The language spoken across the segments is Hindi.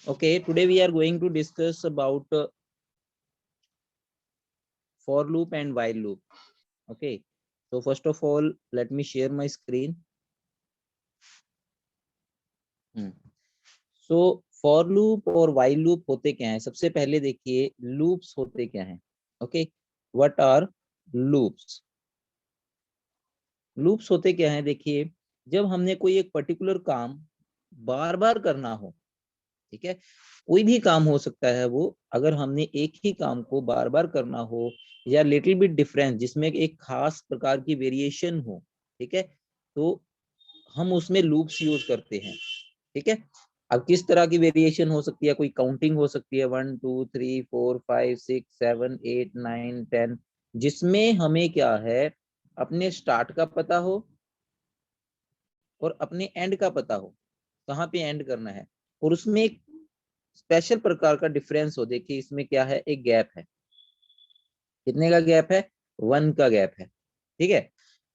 Okay, today we are going to discuss about for loop and while loop. Okay, so first of all, let me share my screen. So for loop और while loop होते क्या हैं? सबसे पहले देखिए loops होते क्या हैं? Okay, what are loops? Loops होते क्या हैं? देखिए, जब हमने कोई एक पर्टिकुलर काम बार बार करना हो, ठीक है, कोई भी काम हो सकता है वो, अगर हमने एक ही काम को बार बार करना हो या लिटिल बिट डिफरेंस जिसमें एक खास प्रकार की वेरिएशन हो, ठीक है, तो हम उसमें लूप्स यूज करते हैं। ठीक है, अब किस तरह की वेरिएशन हो सकती है? कोई काउंटिंग हो सकती है 1 2 3 4 5 6 7 8 9 10, जिसमें हमें क्या है, अपने स्टार्ट का पता हो और अपने एंड का पता हो, कहाँ पे एंड करना है, और उसमें एक स्पेशल प्रकार का डिफरेंस हो। देखिए इसमें क्या है, एक गैप है। कितने का गैप है? 1 का गैप है। ठीक है,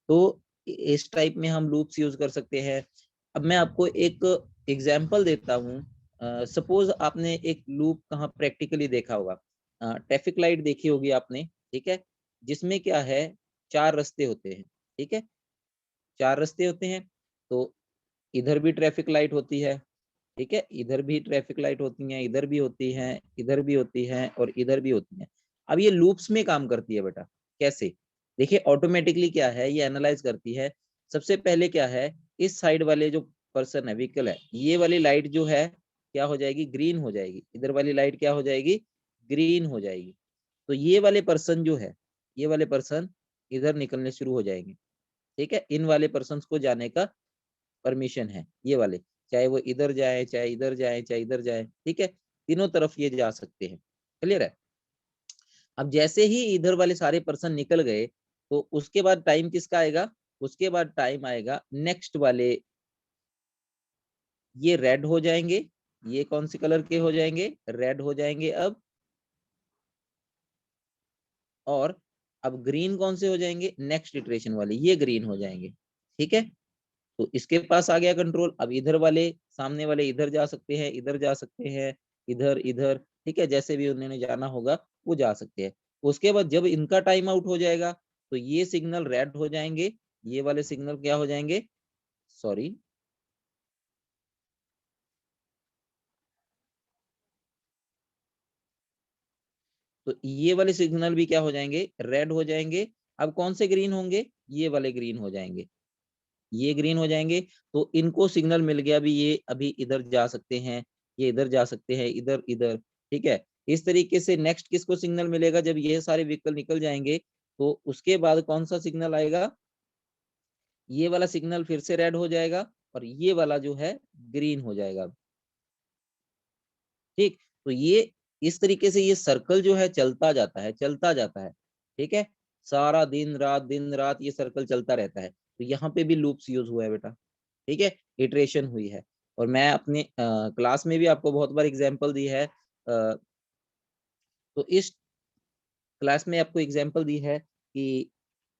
तो इस टाइप में हम लूप्स यूज कर सकते हैं। अब मैं आपको एक एग्जांपल देता हूँ। सपोज आपने एक लूप कहाँ प्रैक्टिकली देखा होगा, ट्रैफिक लाइट देखी होगी आपने, ठीक है, जिसमें क्या है, 4 रास्ते होते हैं। ठीक है, 4 रास्ते होते हैं, तो इधर भी ट्रैफिक लाइट होती है, ठीक है, इधर भी ट्रैफिक लाइट होती हैं, इधर भी होती हैं, इधर भी होती हैं और इधर भी होती हैं। अब ये लूप्स में काम करती है बेटा। कैसे? देखिए ऑटोमेटिकली क्या है, ये एनालाइज करती है। सबसे पहले क्या है, इस साइड वाले जो पर्सन है, व्हीकल है, ये वाली लाइट जो है क्या हो जाएगी, ग्रीन हो जाएगी। इधर वाली लाइट क्या हो जाएगी, ग्रीन हो जाएगी। तो ये वाले पर्सन जो है, ये वाले पर्सन इधर निकलने शुरू हो जाएंगे। ठीक है, इन वाले पर्सन को जाने का परमिशन है, ये वाले, चाहे वो इधर जाए, चाहे इधर जाए, चाहे इधर जाए। ठीक है, तीनों तरफ ये जा सकते हैं। क्लियर है? अब जैसे ही इधर वाले सारे पर्सन निकल गए, तो उसके बाद टाइम किसका आएगा? उसके बाद टाइम आएगा नेक्स्ट वाले। ये रेड हो जाएंगे, ये कौन सी कलर के हो जाएंगे? रेड हो जाएंगे अब। और अब ग्रीन कौन से हो जाएंगे? नेक्स्ट इटरेशन वाले, ये ग्रीन हो जाएंगे। ठीक है, तो इसके पास आ गया कंट्रोल। अब इधर वाले, सामने वाले इधर जा सकते हैं, इधर जा सकते हैं, इधर इधर, ठीक है, जैसे भी उन्होंने जाना होगा वो जा सकते हैं। उसके बाद जब इनका टाइम आउट हो जाएगा, तो ये सिग्नल रेड हो जाएंगे, ये वाले सिग्नल क्या हो जाएंगे, सॉरी, तो ये वाले सिग्नल भी क्या हो जाएंगे, रेड हो जाएंगे। अब कौन से ग्रीन होंगे? ये वाले ग्रीन हो जाएंगे, ये ग्रीन हो जाएंगे। तो इनको सिग्नल मिल गया, अभी ये अभी इधर जा सकते हैं, ये इधर जा सकते हैं, इधर इधर। ठीक है, इस तरीके से नेक्स्ट किसको सिग्नल मिलेगा? जब ये सारे व्हीकल निकल जाएंगे, तो उसके बाद कौन सा सिग्नल आएगा? ये वाला सिग्नल फिर से रेड हो जाएगा और ये वाला जो है ग्रीन हो जाएगा। ठीक, तो ये इस तरीके से ये सर्कल जो है चलता जाता है, चलता जाता है। ठीक है, सारा दिन रात ये सर्कल चलता रहता है। तो यहाँ पे भी लूप्स यूज हुआ है बेटा। ठीक है, इटरेशन हुई है। और मैं अपने क्लास में भी आपको बहुत बार एग्जांपल दी है। तो इस क्लास में आपको एग्जांपल दी है कि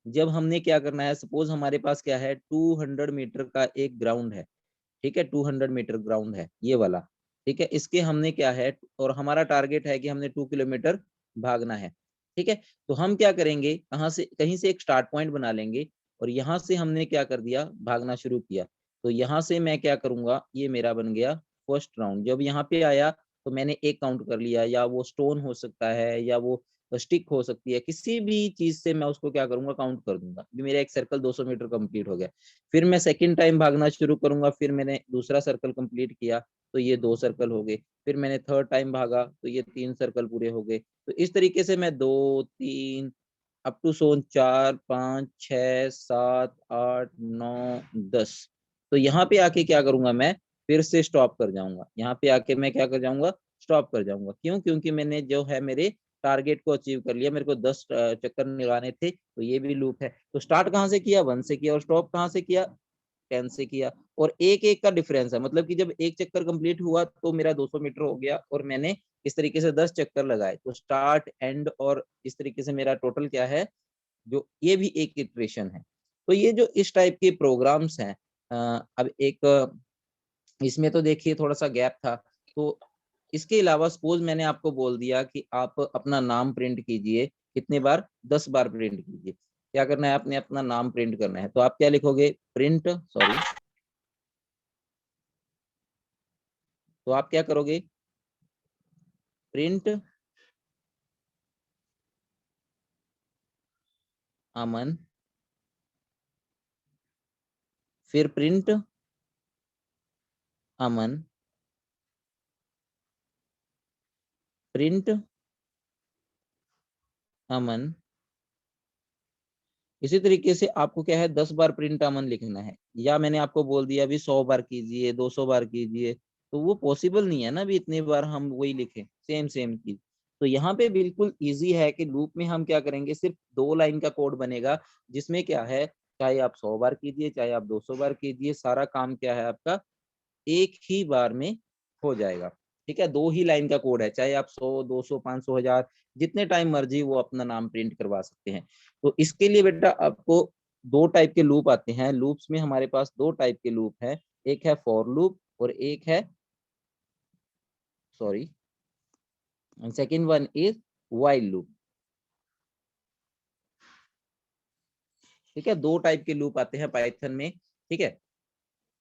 जब हमने क्या करना है, सपोज हमारे पास क्या है, 200 मीटर का एक ग्राउंड है। ठीक है, 200 मीटर ग्राउंड है ये वाला। ठीक है, इसके हमने क्या है, और हमारा टारगेट है कि हमने 2 किलोमीटर भागना है। ठीक है, तो हम क्या करेंगे, कहाँ से, कहीं से एक स्टार्ट पॉइंट बना लेंगे और यहाँ से हमने क्या कर दिया, भागना शुरू किया। तो यहाँ से मैं क्या करूंगा, ये मेरा बन गया फर्स्ट राउंड। जब यहाँ पे आया तो मैंने एक काउंट कर लिया, या वो स्टोन हो सकता है, या वो स्टिक हो सकती है, किसी भी चीज से मैं उसको क्या करूंगा, काउंट कर दूंगा। मेरा एक सर्कल 200 मीटर कंप्लीट हो गया। फिर मैं सेकंड टाइम भागना शुरू करूंगा, फिर मैंने दूसरा सर्कल कंप्लीट किया, तो ये 2 सर्कल हो गए। फिर मैंने थर्ड टाइम भागा तो ये 3 सर्कल पूरे हो गए। तो इस तरीके से मैं 2 3 अप टू सोन 4 5 6 7 8 9 10। तो यहाँ पे आके क्या करूंगा, मैं फिर से स्टॉप कर जाऊंगा। यहाँ पे आके मैं क्या कर जाऊंगा, स्टॉप कर जाऊंगा। क्यों? क्योंकि मैंने जो है मेरे टारगेट को अचीव कर लिया। मेरे को 10 चक्कर लगाने थे, तो ये भी लूप है। तो स्टार्ट कहाँ से किया, 1 से किया, और स्टॉप कहाँ से किया, 10 से किया। और एक एक का डिफरेंस है, मतलब कि जब एक चक्कर कंप्लीट हुआ तो मेरा 200 मीटर हो गया, और मैंने इस तरीके से 10 चक्कर लगाए, तो स्टार्ट एंड और इस तरीके से मेरा टोटल क्या है, जो ये भी एक इटरेशन है। तो ये जो इस टाइप के प्रोग्राम्स हैं, अब एक इसमें तो देखिए थोड़ा सा गैप था, तो इसके अलावा सपोज मैंने आपको बोल दिया कि आप अपना नाम प्रिंट कीजिए, कितने बार, 10 बार प्रिंट कीजिए। क्या करना है, आपने अपना नाम प्रिंट करना है, तो आप क्या लिखोगे, प्रिंट, सॉरी, तो आप क्या करोगे, प्रिंट अमन, फिर प्रिंट अमन, प्रिंट अमन। इसी तरीके से आपको क्या है, 10 बार प्रिंट अमन लिखना है। या मैंने आपको बोल दिया अभी 100 बार कीजिए, 200 बार कीजिए, तो वो पॉसिबल नहीं है ना अभी इतनी बार हम वही लिखें सेम सेम चीज। तो यहाँ पे बिल्कुल इजी है कि लूप में हम क्या करेंगे, सिर्फ 2 लाइन का कोड बनेगा, जिसमें क्या है, चाहे आप 100 बार कीजिए, चाहे आप 200 बार कीजिए, सारा काम क्या है आपका एक ही बार में हो जाएगा। ठीक है, 2 ही लाइन का कोड है, चाहे आप 100, 200, 500, 1000, जितने टाइम मर्जी वो अपना नाम प्रिंट करवा सकते हैं। तो इसके लिए बेटा आपको 2 टाइप के लूप आते हैं। लूप्स में हमारे पास 2 टाइप के लूप है, एक है फॉर लूप और एक है, sorry, second one is while loop. ठीक है, 2 टाइप के लूप आते हैं पाइथन में। ठीक है,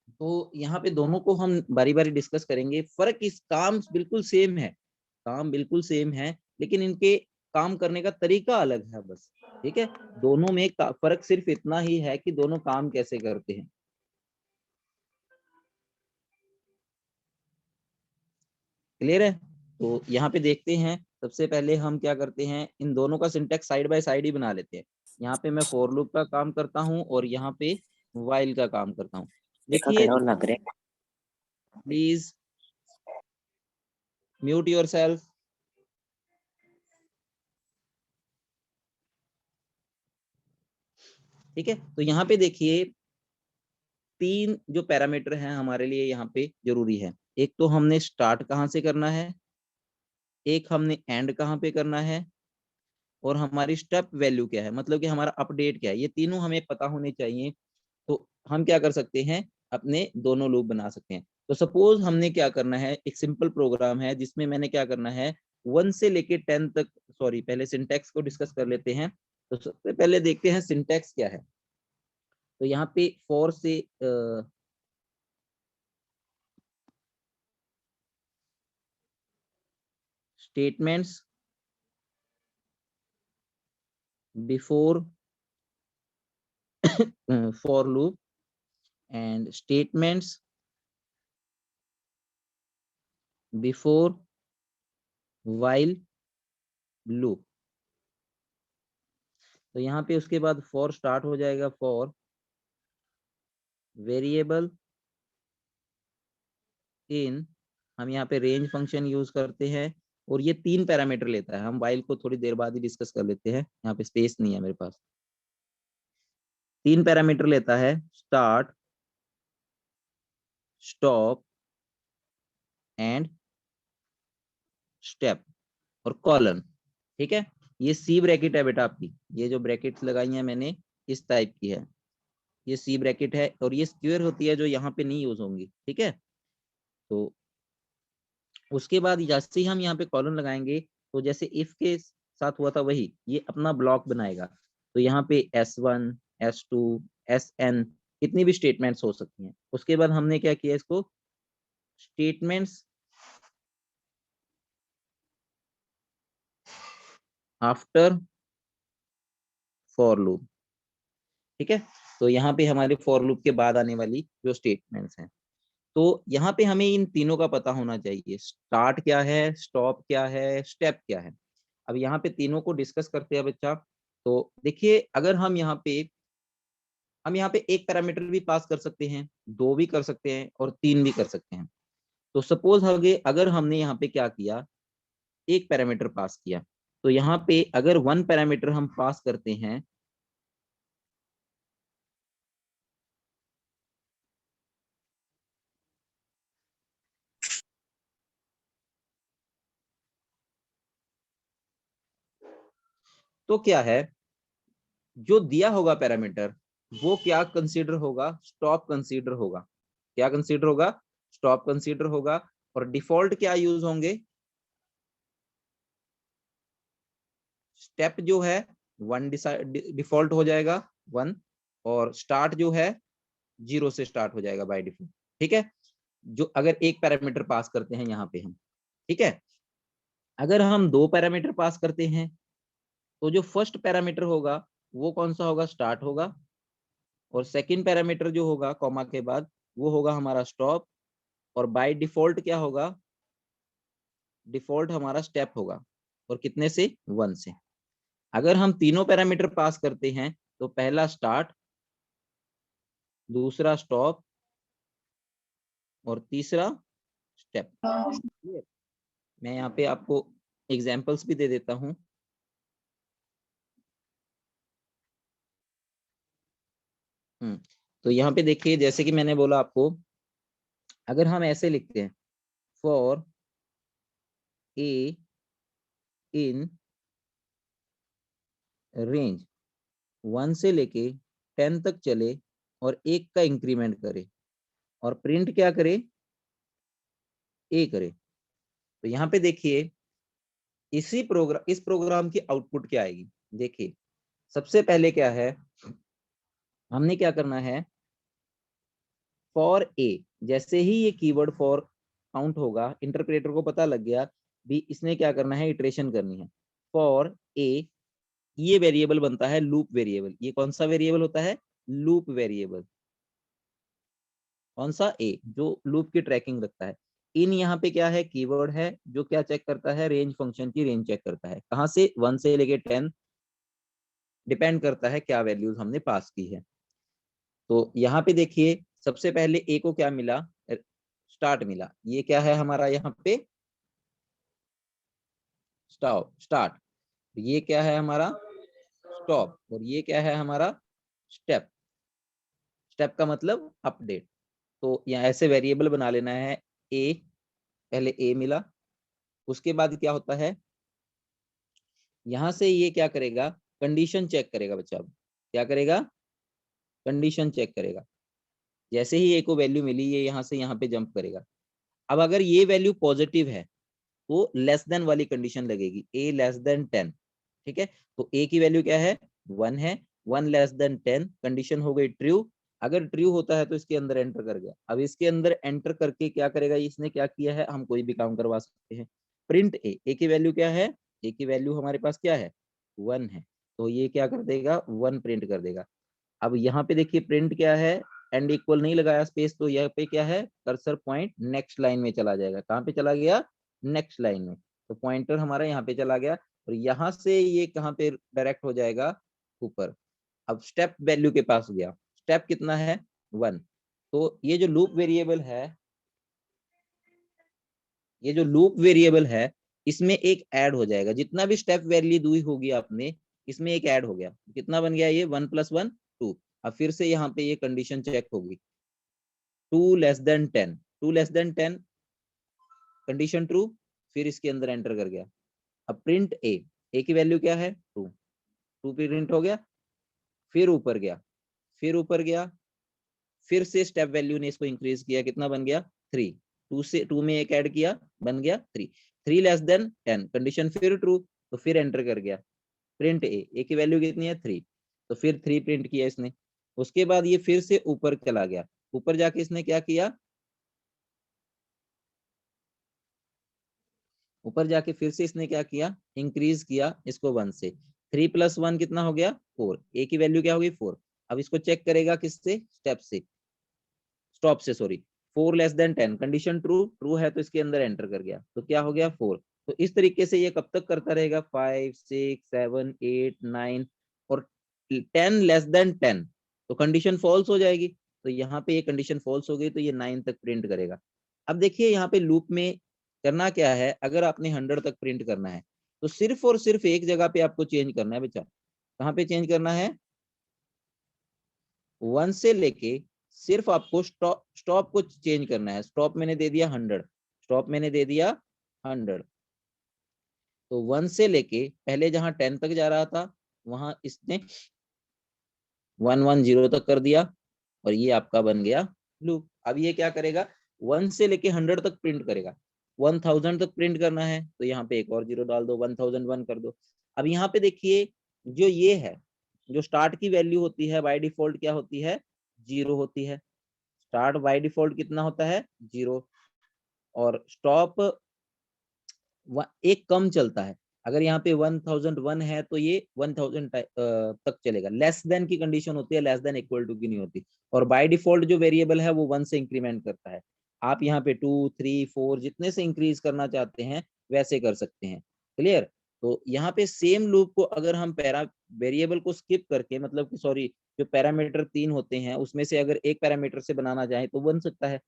तो यहाँ पे दोनों को हम बारी बारी डिस्कस करेंगे। फर्क, इस काम बिल्कुल सेम है, काम बिल्कुल सेम है, लेकिन इनके काम करने का तरीका अलग है बस। ठीक है, दोनों में फर्क सिर्फ इतना ही है कि दोनों काम कैसे करते हैं। क्लियर है? तो यहाँ पे देखते हैं, सबसे पहले हम क्या करते हैं, इन दोनों का सिंटेक्स साइड बाय साइड ही बना लेते हैं। यहाँ पे मैं फॉर लूप का काम करता हूँ और यहाँ पे व्हाइल का काम करता हूँ। देखिए, प्लीज म्यूट योर सेल्फ। ठीक है, तो यहाँ पे देखिए 3 जो पैरामीटर हैं हमारे लिए यहाँ पे जरूरी है। एक तो हमने स्टार्ट कहाँ से करना है, एक हमने एंड कहाँ पे करना है, और हमारी स्टेप वैल्यू क्या है, मतलब कि हमारा अपडेट क्या है, ये तीनों हमें पता होने चाहिए। तो हम क्या कर सकते हैं, अपने दोनों लूप बना सकते हैं। तो सपोज हमने क्या करना है, एक सिंपल प्रोग्राम है जिसमें मैंने क्या करना है, 1 से लेके 10 तक, सॉरी पहले सिंटेक्स को डिस्कस कर लेते हैं। तो सबसे पहले देखते हैं सिंटेक्स क्या है। तो यहाँ पे फॉर से statements before for loop and statements before while loop। तो यहाँ पे उसके बाद for स्टार्ट हो जाएगा, for वेरिएबल इन, हम यहाँ पे रेंज फंक्शन यूज करते हैं, और ये 3 पैरामीटर लेता है। हम while को थोड़ी देर बाद ही डिस्कस कर लेते हैं, यहाँ पे स्पेस नहीं है मेरे पास। 3 पैरामीटर लेता है, स्टार्ट, स्टॉप एंड स्टेप, और कॉलन। ठीक है, ये सी ब्रैकेट है बेटा आपकी, ये जो ब्रैकेट्स लगाई हैं मैंने इस टाइप की है, ये सी ब्रैकेट है, और ये स्क्वायर होती है जो यहाँ पे नहीं यूज होंगी। ठीक है, तो उसके बाद जैसे ही हम यहाँ पे कॉलम लगाएंगे, तो जैसे इफ के साथ हुआ था वही ये अपना ब्लॉक बनाएगा। तो यहाँ पे S1, S2, SN कितनी भी स्टेटमेंट्स हो सकती हैं। उसके बाद हमने क्या किया, इसको स्टेटमेंट्स आफ्टर फॉर लूप। ठीक है, तो यहाँ पे हमारे फॉर लूप के बाद आने वाली जो स्टेटमेंट्स हैं, तो यहाँ पे हमें इन तीनों का पता होना चाहिए, स्टार्ट क्या है, स्टॉप क्या है, स्टेप क्या है। अब यहाँ पे तीनों को डिस्कस करते हैं बच्चा। तो देखिए, अगर हम यहाँ पे एक पैरामीटर भी पास कर सकते हैं, 2 भी कर सकते हैं, और 3 भी कर सकते हैं। तो सपोज अगर हमने यहाँ पे क्या किया, एक पैरामीटर पास किया, तो यहाँ पे अगर 1 पैरामीटर हम पास करते हैं, तो क्या है, जो दिया होगा पैरामीटर वो क्या कंसीडर होगा, स्टॉप कंसीडर होगा। क्या कंसीडर होगा, स्टॉप कंसीडर होगा। और डिफॉल्ट क्या यूज होंगे, स्टेप जो है 1 डिफॉल्ट हो जाएगा 1, और स्टार्ट जो है 0 से स्टार्ट हो जाएगा बाय डिफॉल्ट। ठीक है, जो अगर एक पैरामीटर पास करते हैं यहाँ पे हम, ठीक है। अगर हम 2 पैरामीटर पास करते हैं तो जो फर्स्ट पैरामीटर होगा वो कौन सा होगा, स्टार्ट होगा, और सेकंड पैरामीटर जो होगा कॉमा के बाद वो होगा हमारा स्टॉप, और बाय डिफॉल्ट क्या होगा, डिफॉल्ट हमारा स्टेप होगा, और कितने से, 1 से। अगर हम तीनों पैरामीटर पास करते हैं तो पहला स्टार्ट, दूसरा स्टॉप, और तीसरा स्टेप। मैं यहाँ पे आपको एग्जांपल्स भी दे देता हूँ। तो यहाँ पे देखिए, जैसे कि मैंने बोला आपको, अगर हम ऐसे लिखते हैं, फॉर ए इन रेंज 1 से लेके 10 तक चले और 1 का इंक्रीमेंट करे, और प्रिंट क्या करे, ए करे। तो यहाँ पे देखिए इस प्रोग्राम की आउटपुट क्या आएगी। देखिए सबसे पहले क्या है, हमने क्या करना है, फॉर ए, जैसे ही ये कीवर्ड फॉर काउंट होगा, इंटरप्रेटर को पता लग गया भी इसने क्या करना है, इटरेशन करनी है। फॉर ए, ये वेरिएबल बनता है लूप वेरिएबल। ये कौन सा वेरिएबल होता है, लूप वेरिएबल। कौन सा, ए, जो लूप की ट्रैकिंग रखता है। इन यहाँ पे क्या है, कीवर्ड है जो क्या चेक करता है, रेंज फंक्शन की रेंज चेक करता है। कहाँ से, 1 से लेके 10, डिपेंड करता है क्या वैल्यूज हमने पास की है। तो यहाँ पे देखिए सबसे पहले ए को क्या मिला, स्टार्ट मिला। ये क्या है हमारा यहाँ पे, स्टार्ट। ये क्या है हमारा, स्टॉप, और ये क्या है हमारा, स्टेप। स्टेप का मतलब अपडेट। तो यहाँ ऐसे वेरिएबल बना लेना है। ए, पहले ए मिला, उसके बाद क्या होता है, यहां से ये क्या करेगा, कंडीशन चेक करेगा बच्चा। क्या करेगा, कंडीशन चेक करेगा। जैसे ही ए को वैल्यू मिली, ये यहाँ से यहाँ पे जंप करेगा। अब अगर ये वैल्यू पॉजिटिव है तो लेस देन वाली कंडीशन लगेगी, ए लेस देन 10। ठीक है, तो ए की वैल्यू क्या है, 1 है, 1 लेस देन 10, कंडीशन हो गई ट्रू। अगर ट्रू होता है तो इसके अंदर एंटर कर गया। अब इसके अंदर एंटर करके क्या करेगा, इसने क्या किया है, हम कोई भी काम करवा सकते हैं। प्रिंट ए, ए की वैल्यू क्या है, ए की वैल्यू हमारे पास क्या है, 1 है, तो ये क्या कर देगा, 1 प्रिंट कर देगा। अब यहाँ पे देखिए प्रिंट क्या है, एंड इक्वल नहीं लगाया स्पेस, तो यहाँ पे क्या है, कर्सर पॉइंट नेक्स्ट लाइन में चला जाएगा। कहाँ पे चला गया, नेक्स्ट लाइन में। तो पॉइंटर हमारा यहाँ पे चला गया, और यहाँ से ये कहाँ पे डायरेक्ट हो जाएगा, ऊपर। अब स्टेप वैल्यू के पास गया, स्टेप कितना है, 1। तो ये जो लूप वेरिएबल है, ये जो लूप वेरिएबल है, इसमें एक ऐड हो जाएगा। जितना भी स्टेप वैल्यू दी होगी आपने, इसमें एक ऐड हो गया। कितना बन गया ये, 1 + 1 2। अब फिर से यहाँ पे ये कंडीशन चेक होगी, 2 less than 10, 2 less than 10, condition true, फिर इसके अंदर एंटर कर गया। अब प्रिंट ए, ए की वैल्यू क्या है, 2, 2 प्रिंट हो गया, फिर ऊपर गया, फिर ऊपर गया, फिर से स्टेप वैल्यू ने इसको इंक्रीज किया, कितना बन गया, 3, 2 से 2 में एक ऐड किया, बन गया 3, 3 लेस देन 10, कंडीशन फिर ट्रू, तो फिर एंटर कर गया। प्रिंट ए, ए की वैल्यू कितनी है, 3, तो फिर 3 प्रिंट किया इसने। उसके बाद ये फिर से ऊपर चला गया, ऊपर जाके इसने क्या किया, ऊपर जाके फिर से इसने क्या किया, इंक्रीज किया इसको 1 से। 3 + 1 कितना हो गया, 4, ए की वैल्यू क्या होगी, 4। अब इसको चेक करेगा किससे, स्टेप से, स्टॉप से sorry. 4 less than 10, condition true, true है तो इसके अंदर एंटर कर गया, तो क्या हो गया, 4। तो इस तरीके से ये कब तक करता रहेगा, 5 6 7 8 9, और 10 लेस देन 10, तो कंडीशन फॉल्स हो जाएगी। तो यहाँ पे ये कंडीशन फॉल्स हो गई, तो ये 9 तक प्रिंट करेगा। अब देखिए यहाँ पे लूप में करना क्या है, अगर आपने 100 तक प्रिंट करना है तो सिर्फ और सिर्फ एक जगह पे आपको चेंज करना है बच्चा। कहाँ पे चेंज करना है, 1 से लेके सिर्फ आपको स्टॉप को चेंज करना है। स्टॉप मैंने दे दिया 100, स्टॉप मैंने दे दिया 100। तो 1 से लेके पहले जहां 10 तक जा रहा था, वहां इसने 110 तक कर दिया, और ये आपका बन गया लूप। अब ये क्या करेगा, 1 से लेके 100 तक प्रिंट करेगा। 1000 तक प्रिंट करना है तो यहाँ पे एक और जीरो डाल दो, 1001 कर दो। अब यहाँ पे देखिए जो ये है, जो स्टार्ट की वैल्यू होती है बाय डिफॉल्ट क्या होती है, 0 होती है। स्टार्ट बाय डिफॉल्ट कितना होता है, 0। और स्टॉप एक कम चलता है। अगर यहाँ पे 1001 है तो ये 1000 तक चलेगा। लेस देन की कंडीशन होती है, लेस देन इक्वल टू की नहीं होती। और बाय डिफॉल्ट जो वेरिएबल है वो 1 से इंक्रीमेंट करता है। आप यहाँ पे 2, 3, 4 जितने से इंक्रीज करना चाहते हैं वैसे कर सकते हैं। क्लियर। तो यहाँ पे सेम लूप को अगर हम वेरिएबल को स्किप करके, मतलब कि सॉरी, जो पैरामीटर 3 होते हैं उसमें से अगर एक पैरामीटर से बनाना चाहे तो बन सकता है।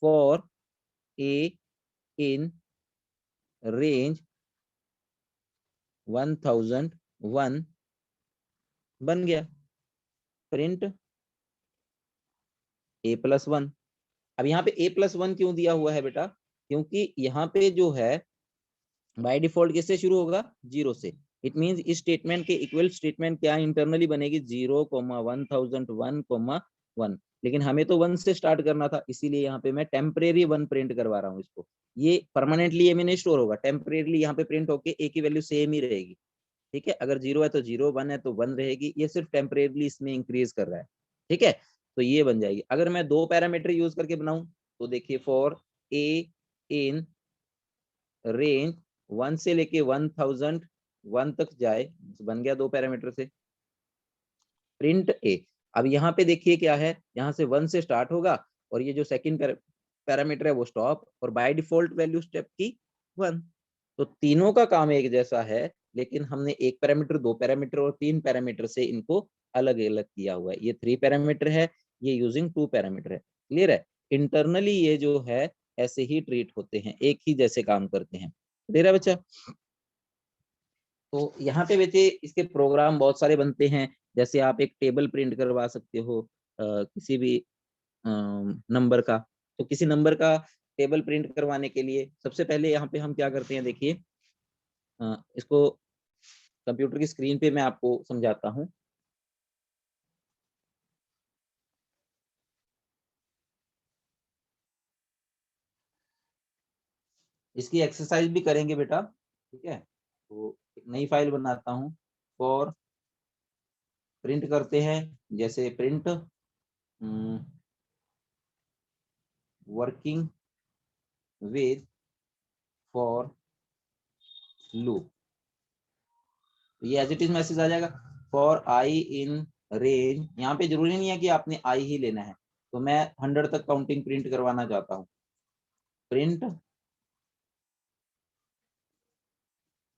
फॉर ए इन रेंज 1001 बन गया। Print a+1। अब यहाँ पे a+1 क्यों दिया हुआ है बेटा, क्योंकि यहाँ पे जो है बाय डिफॉल्ट किससे शुरू होगा, 0 से। इट मींस इस स्टेटमेंट के इक्वल स्टेटमेंट क्या इंटरनली बनेगी, 0,1001, लेकिन हमें तो 1 से स्टार्ट करना था, इसीलिए यहाँ पे मैं टेम्परेरी 1 प्रिंट करवा रहा हूँ इसको। ये परमानेंटली में नहीं स्टोर होगा, टेम्परेरी यहाँ पे प्रिंट होके a की वैल्यू सेम ही रहेगी। ठीक है, अगर 0 है तो 0, 1 है तो 1 रहेगी। ये सिर्फ टेम्परेरी इसमें इंक्रीज कर रहा है। ठीक है, तो ये बन जाएगी। अगर मैं 2 पैरामीटर यूज करके बनाऊं तो देखिए, फॉर ए इन रेंज 1 से लेके 1001 तक जाए, बन गया 2 पैरामीटर से। प्रिंट ए। अब यहाँ पे देखिए क्या है, यहाँ से 1 से स्टार्ट होगा और ये जो सेकंड पैरामीटर है वो स्टॉप, और बाय डिफॉल्ट वैल्यू स्टेप की 1। तो तीनों का काम एक जैसा है, लेकिन हमने 1 पैरामीटर, 2 पैरामीटर और 3 पैरामीटर से इनको अलग अलग किया हुआ है। ये 3 पैरामीटर है, ये यूजिंग 2 पैरामीटर है। क्लियर है। इंटरनली ये जो है ऐसे ही ट्रीट होते हैं, एक ही जैसे काम करते हैं। क्लियर है बच्चा। तो यहाँ पे बच्चे इसके प्रोग्राम बहुत सारे बनते हैं। जैसे आप एक टेबल प्रिंट करवा सकते हो किसी भी नंबर का। तो किसी नंबर का टेबल प्रिंट करवाने के लिए सबसे पहले यहाँ पे हम क्या करते हैं, देखिए इसको कंप्यूटर की स्क्रीन पे मैं आपको समझाता हूँ। इसकी एक्सरसाइज भी करेंगे बेटा, ठीक है। तो एक नई फाइल बनाता हूँ, फॉर प्रिंट करते हैं, जैसे print working with for loop. ये एज इट इज मैसेज आ जाएगा, फॉर आई इन रेंज। यहाँ पे जरूरी नहीं है कि आपने आई ही लेना है, तो मैं 100 तक काउंटिंग प्रिंट करवाना चाहता हूँ। प्रिंट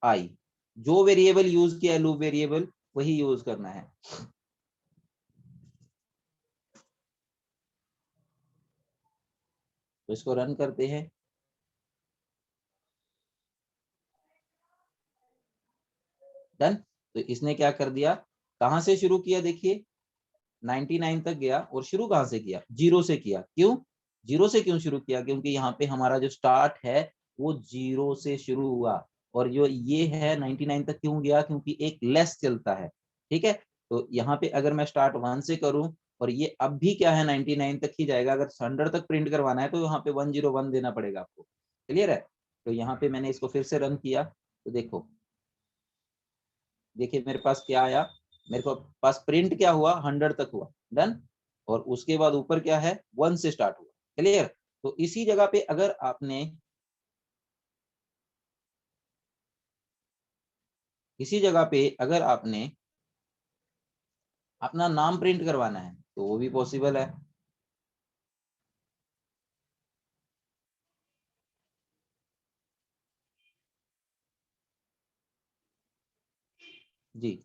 आई, जो वेरिएबल यूज किया है लूप वेरिएबल वही यूज करना है। तो इसको रन करते हैं। डन। तो इसने क्या कर दिया, कहां से शुरू किया, देखिए 99 तक गया, और शुरू कहां से किया, 0 से किया। क्यों 0 से क्यों शुरू किया, क्योंकि यहाँ पे हमारा जो स्टार्ट है वो 0 से शुरू हुआ, और जो ये है 99 तक क्यों गया, क्योंकि एक लेस चलता है। ठीक है, तो यहाँ पे अगर मैं स्टार्ट 1 से करूं और ये अब भी क्या है 99 तक ही जाएगा, अगर 100 तक प्रिंट करवाना है तो यहाँ पे 101 देना पड़ेगा आपको। क्लियर है। तो यहाँ पे मैंने इसको फिर से रन किया, तो देखो, देखिए मेरे पास क्या आया, मेरे को पास प्रिंट क्या हुआ, 100 तक हुआ। डन। और उसके बाद ऊपर क्या है, 1 से स्टार्ट हुआ। क्लियर। तो इसी जगह पे अगर आपने, इसी जगह पे अगर आपने अपना नाम प्रिंट करवाना है तो वो भी पॉसिबल है। जी।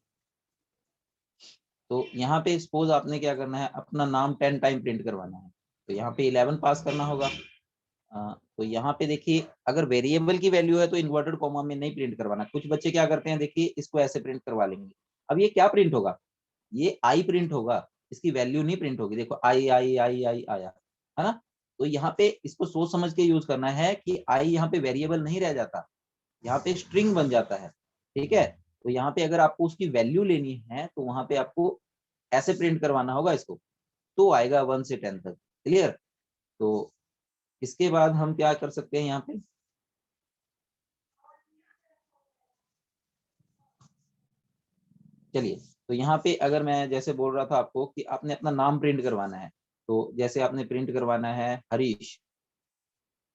तो यहाँ पे सपोज आपने क्या करना है, अपना नाम 10 टाइम प्रिंट करवाना है, तो यहाँ पे 11 पास करना होगा। तो यहाँ पे देखिए, अगर वेरिएबल की वैल्यू है तो इन्वर्टेड कॉमा में नहीं प्रिंट करवाना। कुछ बच्चे क्या करते हैं, देखिए इसको ऐसे प्रिंट करवा लेंगे। अब ये क्या प्रिंट होगा, ये आई प्रिंट होगा, इसकी वैल्यू नहीं प्रिंट होगी। देखो आई आई आई आई आया, है ना। तो यहाँ पे इसको सोच समझ के यूज करना है कि आई यहाँ पे वेरिएबल नहीं रह जाता, यहाँ पे स्ट्रिंग बन जाता है। ठीक है, तो यहाँ पे अगर आपको उसकी वैल्यू लेनी है तो वहां पे आपको ऐसे प्रिंट करवाना होगा इसको, तो आएगा 1 से 10 तक। क्लियर। तो इसके बाद हम क्या कर सकते हैं यहाँ पे, चलिए, तो यहाँ पे अगर मैं जैसे बोल रहा था आपको कि आपने अपना नाम प्रिंट करवाना है, तो जैसे आपने प्रिंट करवाना है हरीश,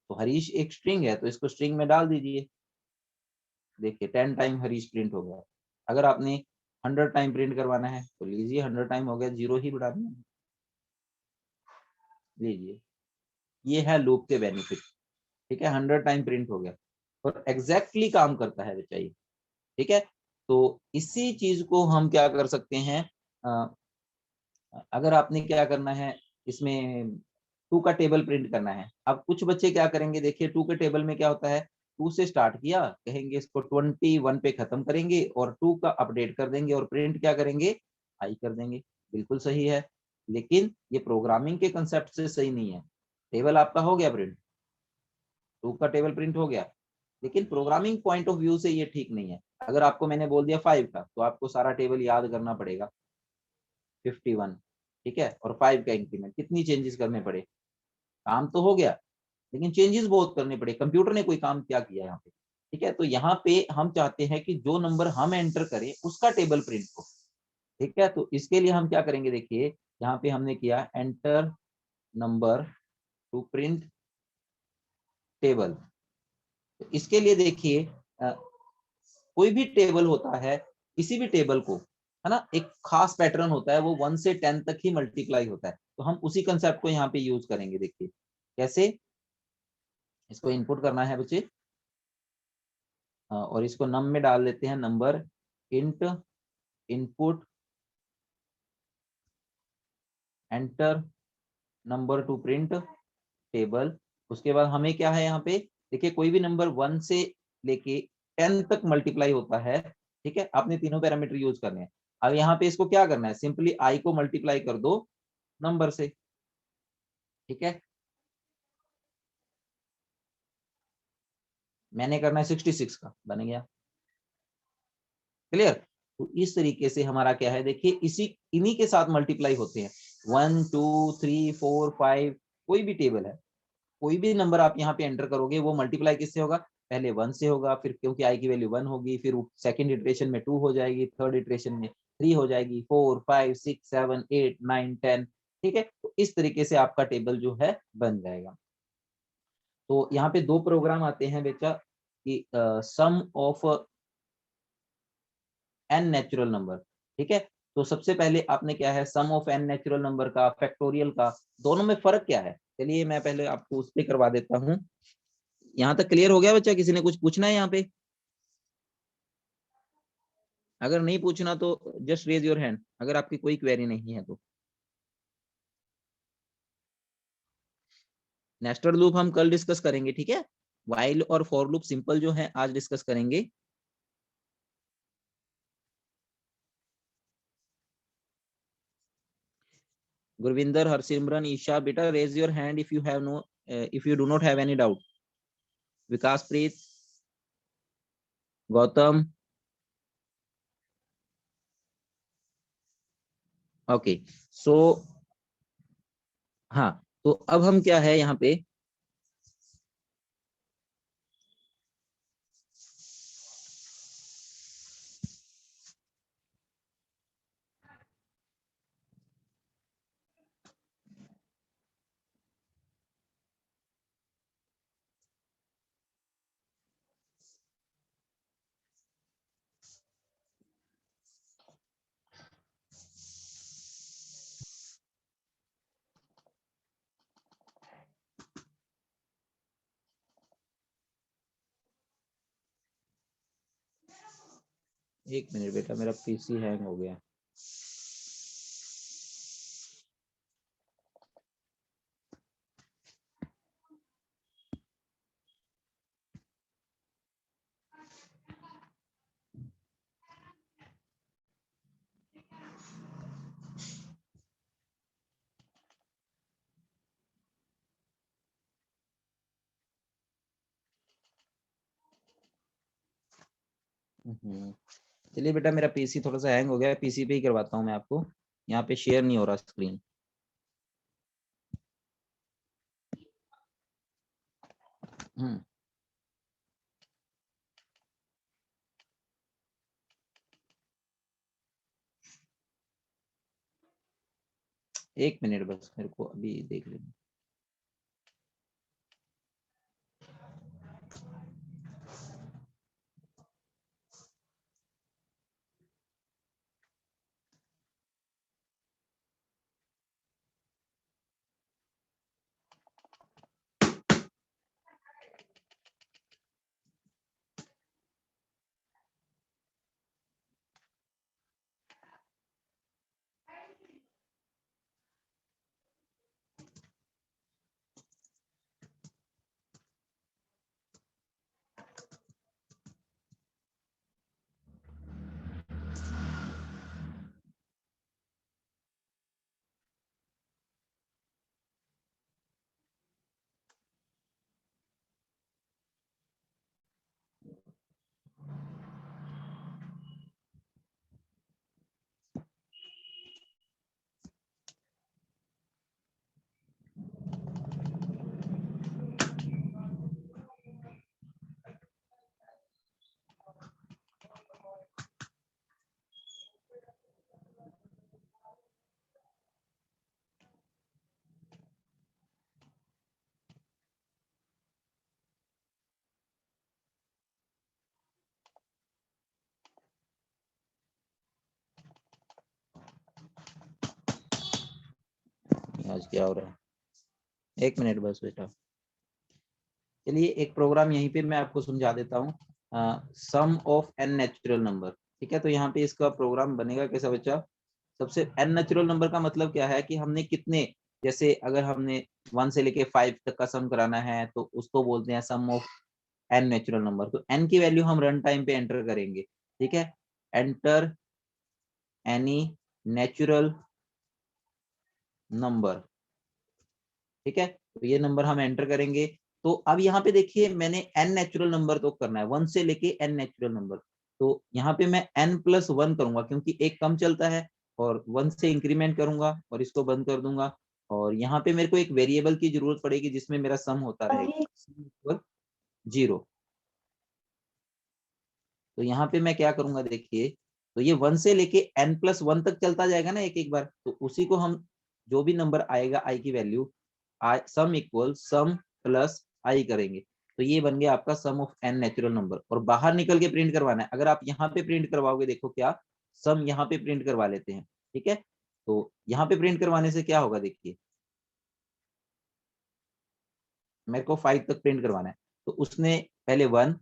तो हरीश एक स्ट्रिंग है, तो इसको स्ट्रिंग में डाल दीजिए। देखिए 10 टाइम हरीश प्रिंट हो गया। अगर आपने 100 टाइम प्रिंट करवाना है तो लीजिए 100 टाइम हो गया, 0 ही बढ़ा देना, लीजिए। ये है लूप के बेनिफिट, ठीक है, 100 टाइम प्रिंट हो गया और एग्जैक्टली काम करता है बच्चा ये, ठीक है। तो इसी चीज को हम क्या कर सकते हैं, अगर आपने क्या करना है इसमें, टू का टेबल प्रिंट करना है। अब कुछ बच्चे क्या करेंगे, देखिए टू के टेबल में क्या होता है, टू से स्टार्ट किया, कहेंगे इसको 21 पे खत्म करेंगे और टू का अपडेट कर देंगे और प्रिंट क्या करेंगे, आई कर देंगे। बिल्कुल सही है, लेकिन ये प्रोग्रामिंग के कंसेप्ट से सही नहीं है। टेबल आपका हो गया प्रिंट, टू का टेबल प्रिंट हो गया, लेकिन प्रोग्रामिंग पॉइंट ऑफ व्यू से ये ठीक नहीं है। अगर आपको मैंने बोल दिया 5 का, तो आपको सारा टेबल याद करना पड़ेगा 51, ठीक है, और 5 का इंक्रीमेंट, कितनी चेंजेस करने पड़े, काम तो हो गया लेकिन चेंजेस बहुत करने पड़े, कंप्यूटर ने कोई काम क्या किया यहाँ पे, ठीक है। तो यहाँ पे हम चाहते हैं कि जो नंबर हम एंटर करें उसका टेबल प्रिंट हो, ठीक है। तो इसके लिए हम क्या करेंगे, देखिए यहाँ पे हमने किया enter number two print table. तो इसके लिए देखिए कोई भी टेबल होता है, किसी भी टेबल को, है ना, एक खास पैटर्न होता है, वो 1 से 10 तक ही मल्टीप्लाई होता है। तो हम उसी कंसेप्ट को यहाँ पे यूज करेंगे। देखिए कैसे, इसको इनपुट करना है बच्चे, और इसको नम में डाल देते हैं, number int input enter number two print table. उसके बाद हमें क्या है यहाँ पे, देखिए कोई भी नंबर 1 से लेके 10 तक मल्टीप्लाई होता है, ठीक है। आपने तीनों पैरामीटर यूज करने हैं। अब यहाँ पे इसको क्या करना है, सिंपली आई को मल्टीप्लाई कर दो नंबर से, ठीक है। मैंने करना है 66 का, बन गया, क्लियर। तो इस तरीके से हमारा क्या है, देखिए इसी इन्हीं के साथ मल्टीप्लाई होते हैं, 1 2 3 4 5, कोई भी टेबल है, कोई भी नंबर आप यहाँ पे एंटर करोगे वो मल्टीप्लाई किससे होगा, पहले 1 से होगा, फिर क्योंकि आई की वैल्यू 1 होगी, फिर सेकंड इटरेशन में 2 हो जाएगी, थर्ड इटरेशन में 3 हो जाएगी, 4 5 6 7 8 9 10, ठीक है। तो इस तरीके से आपका टेबल जो है बन जाएगा। तो यहाँ पे दो प्रोग्राम आते हैं बेटा, कि सम ऑफ एन नेचुरल नंबर, ठीक है। तो सबसे पहले आपने क्या है, सम ऑफ एन नेचुरल नंबर का, फैक्टोरियल का, दोनों में फर्क क्या है, चलिए मैं पहले आपको उस पर करवा देता हूँ। यहाँ तक क्लियर हो गया बच्चा, किसी ने कुछ पूछना है यहाँ पे, अगर नहीं पूछना तो जस्ट रेज योर हैंड, अगर आपकी कोई क्वेरी नहीं है तो। नेस्टेड लूप हम कल डिस्कस करेंगे, ठीक है। व्हाइल और फॉर लूप सिंपल जो है आज डिस्कस करेंगे। गुरविंदर, हरसिमरन, ईशा, बेटा raise your hand if you have no, if you do not have any doubt. Vikas Preet, Gautam, okay. So हाँ, तो अब हम क्या है यहाँ पे, एक मिनट बेटा, मेरा पीसी हैंग हो गया। चलिए बेटा, मेरा पीसी थोड़ा सा हैंग हो गया है, पीसी पे ही करवाता हूँ मैं आपको, यहाँ पे शेयर नहीं हो रहा स्क्रीन। हम्म, एक मिनट बस, मेरे को अभी देख लेना। आज क्या हो रहा है, एक मिनट बस बेटा। चलिए एक प्रोग्राम यहीं पे मैं आपको समझा देता हूँ, सम ऑफ एन नेचुरल नंबर। ठीक है, तो यहाँ पे इसका प्रोग्राम बनेगा कैसा बच्चा। सबसे एन नेचुरल नंबर का मतलब क्या है कि हमने कितने, जैसे अगर हमने 1 से लेके 5 तक का सम कराना है तो उसको बोलते हैं सम ऑफ एन नेचुरल नंबर। तो एन की वैल्यू हम रन टाइम पे एंटर करेंगे। ठीक है, एंटर एनी नेचुरल नंबर। ठीक है, तो ये नंबर हम एंटर करेंगे। तो अब यहाँ पे देखिए मैंने एन नेचुरल नंबर तो करना है, 1 से लेके एन नेचुरल नंबर। तो यहाँ पे मैं n+1 करूंगा क्योंकि एक कम चलता है, और 1 से इंक्रीमेंट करूंगा और इसको बंद कर दूंगा। और यहाँ पे मेरे को एक वेरिएबल की जरूरत पड़ेगी जिसमें मेरा सम होता रहेगा 0। तो यहाँ पे मैं क्या करूंगा देखिए, तो ये 1 से लेके n+1 तक चलता जाएगा ना एक एक बार, तो उसी को हम जो भी नंबर आएगा आई की value, sum equal sum plus I करेंगे। तो ये बन गया आपका sum of N natural number. और बाहर निकल के प्रिंट करवाना है। अगर आप यहाँ पे प्रिंट करवाओगे, देखो क्या, सम यहाँ पे प्रिंट करवा लेते हैं। ठीक है, तो यहाँ पे प्रिंट करवाने से क्या होगा देखिए, मेरे को 5 तक प्रिंट करवाना है। तो उसने पहले 1,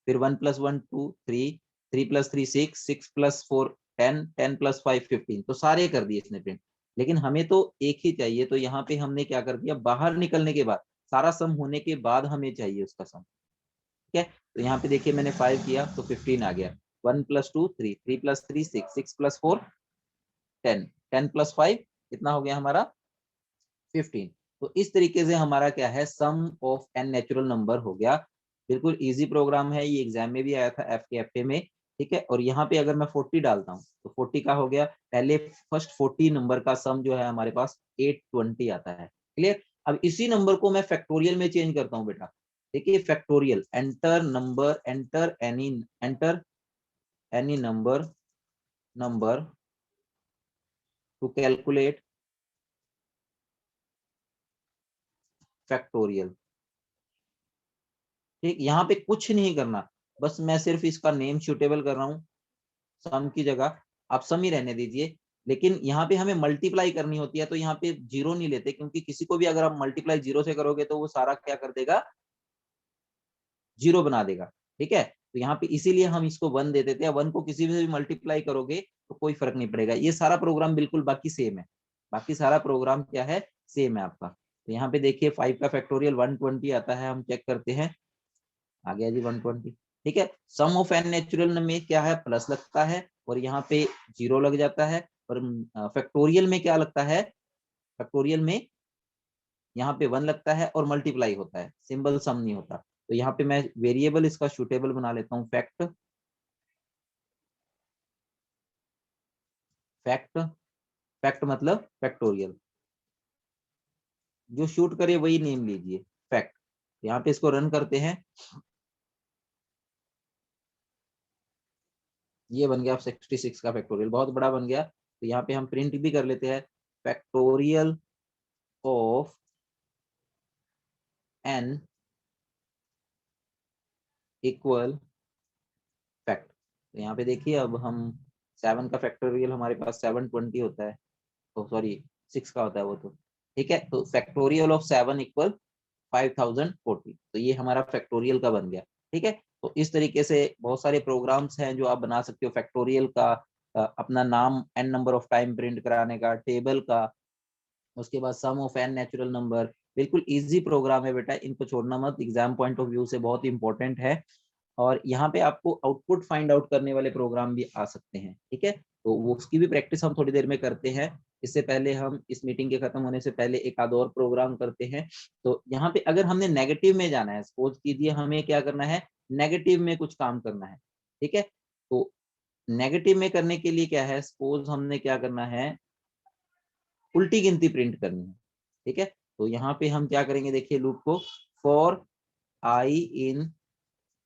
फिर 1+1 2 3, 3+3 6, 6+4 10, 10+5 15, तो सारे कर दिए इसने प्रिंट। लेकिन हमें तो एक ही चाहिए, तो यहाँ पे हमने क्या कर दिया, बाहर निकलने के बाद, सारा सम होने के बाद हमें चाहिए उसका सम। ठीक है, तो यहाँ पे देखिए मैंने 5 किया तो 15 आ गया। 1+2 3, 3+3 6, 6+4 10, 10+5 कितना हो गया हमारा 15। तो इस तरीके से हमारा क्या है, सम ऑफ एन नेचुरल नंबर हो गया। बिल्कुल इजी प्रोग्राम है, ये एग्जाम में भी आया था एफ के एफ ए में। ठीक है, और यहाँ पे अगर मैं 40 डालता हूँ तो 40 का हो गया, पहले फर्स्ट 40 नंबर का सम जो है हमारे पास 820 आता है। क्लियर। अब इसी नंबर को मैं फैक्टोरियल में चेंज करता हूँ बेटा। देखिए factorial, enter number, enter any number number two calculate factorial. ठीक, यहाँ पे कुछ नहीं करना, बस मैं सिर्फ इसका नेम सूटेबल कर रहा हूँ सम की जगह। आप सम ही रहने दीजिए, लेकिन यहाँ पे हमें मल्टीप्लाई करनी होती है तो यहाँ पे जीरो नहीं लेते, क्योंकि किसी को भी अगर आप मल्टीप्लाई जीरो से करोगे तो वो सारा क्या कर देगा, जीरो बना देगा। ठीक है, तो यहाँ पे इसीलिए हम इसको 1 दे देते हैं। 1 को किसी से भी मल्टीप्लाई करोगे तो कोई फर्क नहीं पड़ेगा। ये सारा प्रोग्राम बिल्कुल बाकी सेम है, बाकी सारा प्रोग्राम क्या है, सेम है आपका। तो यहाँ पे देखिए 5 का फैक्टोरियल 120 आता है, हम चेक करते हैं। आ गया जी 120। ठीक है, सम ऑफ एन नेचुरल में क्या है, प्लस लगता है और यहाँ पे जीरो लग जाता है। और फैक्टोरियल में क्या लगता है, फैक्टोरियल में यहाँ पे 1 लगता है और मल्टीप्लाई होता है, सिंबल सम नहीं होता। तो यहाँ पे मैं वेरिएबल इसका शूटेबल बना लेता हूँ, फैक्ट। फैक्ट, फैक्ट मतलब फैक्टोरियल, जो शूट करे वही नेम लीजिए, फैक्ट। यहाँ पे इसको रन करते हैं, ये बन गया 66 का फैक्टोरियल, बहुत बड़ा बन गया। तो यहाँ पे हम प्रिंट भी कर लेते हैं, factorial of n equal fact. तो यहाँ पे देखिए अब हम 7 का फैक्टोरियल हमारे पास 720 होता है, तो सॉरी 6 का होता है वो तो, ठीक है। तो फैक्टोरियल ऑफ 7 इक्वल 5040, तो ये हमारा फैक्टोरियल का बन गया, ठीक है। तो इस तरीके से बहुत सारे प्रोग्राम्स हैं जो आप बना सकते हो फैक्टोरियल का, अपना नाम n number of time print कराने का, टेबल का, उसके बाद सम ऑफ n नेचुरल नंबर। बिल्कुल इजी प्रोग्राम है बेटा, इनको छोड़ना मत, एग्जाम पॉइंट ऑफ व्यू से बहुत इंपॉर्टेंट है। और यहाँ पे आपको आउटपुट फाइंड आउट करने वाले प्रोग्राम भी आ सकते हैं, ठीक है। तो वो उसकी भी प्रैक्टिस हम थोड़ी देर में करते हैं। इससे पहले हम इस मीटिंग के खत्म होने से पहले एक आध और प्रोग्राम करते हैं। तो यहाँ पे अगर हमने नेगेटिव में जाना है, सपोज कीजिए हमें क्या करना है, नेगेटिव में कुछ काम करना है, ठीक है। तो नेगेटिव में करने के लिए क्या है, सपोज हमने क्या करना है, उल्टी गिनती प्रिंट करनी है, ठीक है। तो यहाँ पे हम क्या करेंगे, देखिए लूप को, फॉर आई इन,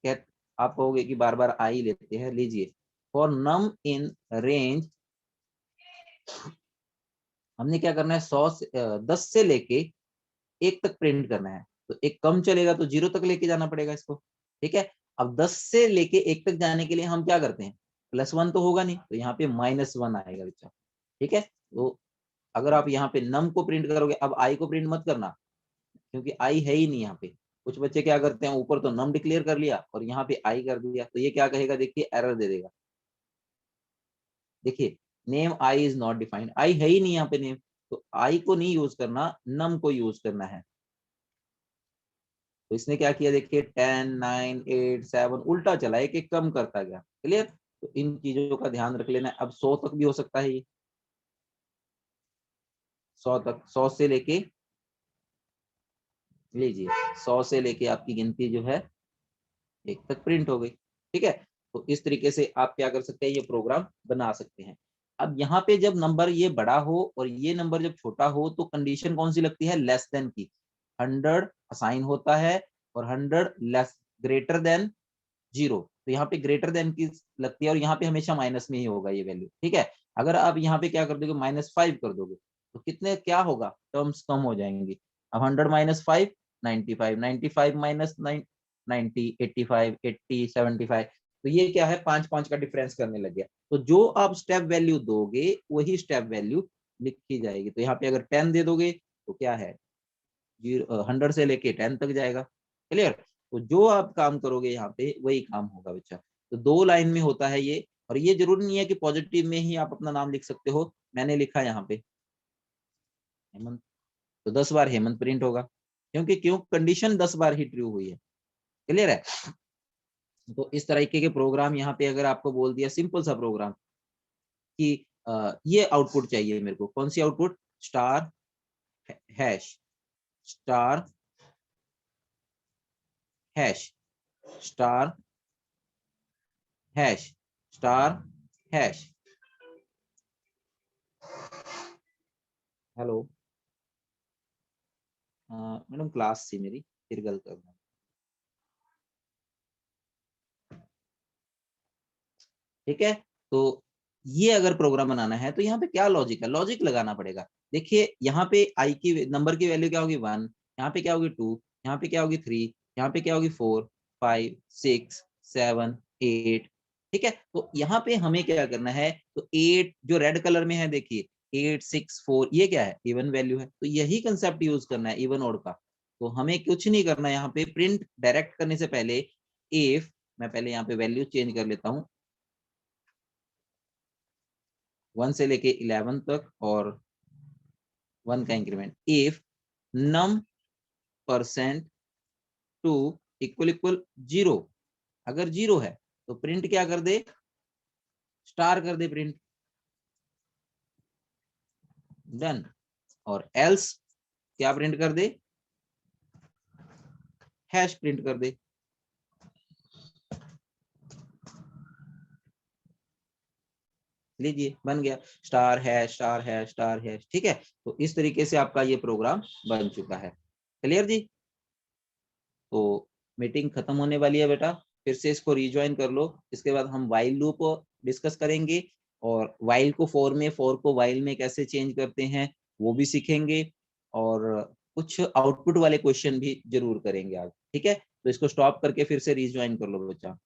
क्या आप कहोगे कि बार बार आई लेते हैं, लीजिए, फॉर नम इन रेंज, हमने क्या करना है, 10 से लेके 1 तक प्रिंट करना है। तो एक कम चलेगा तो 0 तक लेके जाना पड़ेगा इसको, ठीक है। अब 10 से लेके 1 तक जाने के लिए हम क्या करते हैं, +1 तो होगा नहीं, तो यहाँ पे -1 आएगा बच्चा, ठीक है। तो अगर आप यहाँ पे नम को प्रिंट करोगे, अब आई को प्रिंट मत करना, क्योंकि आई है ही नहीं यहाँ पे। कुछ बच्चे क्या करते हैं, ऊपर तो नम डिक्लेयर कर लिया और यहाँ पे आई कर दिया, तो ये क्या कहेगा, देखिए एरर दे देगा। देखिए name I is not defined, I है ही नहीं यहाँ पे नेम, तो आई को नहीं यूज करना, नम को यूज करना है। तो इसने क्या किया, देखिए 10 9 8 7 उल्टा चला, एक एक कम करता गया, क्लियर। तो इन चीजों का ध्यान रख लेना है। अब 100 तक भी हो सकता है, ये 100 तक, 100 से लेके, लीजिए 100 से लेके आपकी गिनती जो है 1 तक प्रिंट हो गई, ठीक है। तो इस तरीके से आप क्या कर सकते हैं, ये प्रोग्राम बना सकते हैं। अब यहाँ पे जब नंबर ये बड़ा हो और ये नंबर जब छोटा हो, तो कंडीशन कौन सी लगती है, लेस देन की। 100 असाइन होता है और 100 लेस, ग्रेटर देन 0। तो यहाँ पे ग्रेटर देन की लगती है और यहाँ पे हमेशा माइनस में ही होगा ये वैल्यू, ठीक है। अगर आप यहाँ पे क्या कर दोगे, -5 कर दोगे, तो कितने क्या होगा, टर्म्स कम हो जाएंगी। अब 100 -5 95, 95 माइनस 90 85 80 75, तो ये क्या है, 5 5 का डिफरेंस करने लग गया। तो जो आप स्टेप वैल्यू दोगे वही स्टेप वैल्यू लिखी जाएगी। तो यहाँ पे अगर 10 दे दोगे तो क्या है, 100 से लेके 10 तक जाएगा, क्लियर। तो जो आप काम करोगे यहाँ पे वही काम होगा बच्चा। तो 2 लाइन में होता है ये, और ये जरूरी नहीं है कि पॉजिटिव में ही आप अपना नाम लिख सकते हो। मैंने लिखा यहाँ पे हेमंत, तो 10 बार हेमंत प्रिंट होगा, क्योंकि क्यों, कंडीशन 10 बार ही ट्रू हुई है, क्लियर है। तो इस तरीके के प्रोग्राम यहाँ पे अगर आपको बोल दिया, सिंपल सा प्रोग्राम कि ये आउटपुट चाहिए मेरे को, कौन सी output, star hash, star hash, star hash, star hash. Hello, madam class थी मेरी, फिर गल करना, ठीक है। तो ये अगर प्रोग्राम बनाना है तो यहाँ पे क्या लॉजिक है, लॉजिक लगाना पड़ेगा। देखिए यहाँ पे आई की नंबर की वैल्यू क्या होगी, 1, यहाँ पे क्या होगी 2, यहाँ पे क्या होगी 3, यहाँ पे क्या होगी 4 5 6 7 8, ठीक है। तो यहाँ पे हमें क्या करना है, तो 8 जो रेड कलर में है देखिए, 8 6 4, ये क्या है, इवन वैल्यू है, तो यही कंसेप्ट यूज करना है इवन ऑड का। तो हमें कुछ नहीं करना, यहाँ पे प्रिंट डायरेक्ट करने से पहले इफ, मैं पहले यहाँ पे वैल्यू चेंज कर लेता हूँ, 1 से लेके 11 तक और 1 का increment, if num percent two equal equal 0, अगर 0 है तो प्रिंट क्या कर दे, स्टार कर दे प्रिंट, डन। और एल्स क्या प्रिंट कर दे, हैश प्रिंट कर दे। लीजिए बन गया, star hash star hash star hash, ठीक है। तो इस तरीके से आपका ये प्रोग्राम बन चुका है, क्लियर जी। तो मीटिंग खत्म होने वाली है बेटा, फिर से इसको रिज्वाइन कर लो। इसके बाद हम व्हाइल लूप डिस्कस करेंगे, और व्हाइल को फॉर में, फॉर को व्हाइल में कैसे चेंज करते हैं वो भी सीखेंगे, और कुछ आउटपुट वाले क्वेश्चन भी जरूर करेंगे आज। ठीक है, तो इसको स्टॉप करके फिर से रिज्वाइन कर लो बच्चा।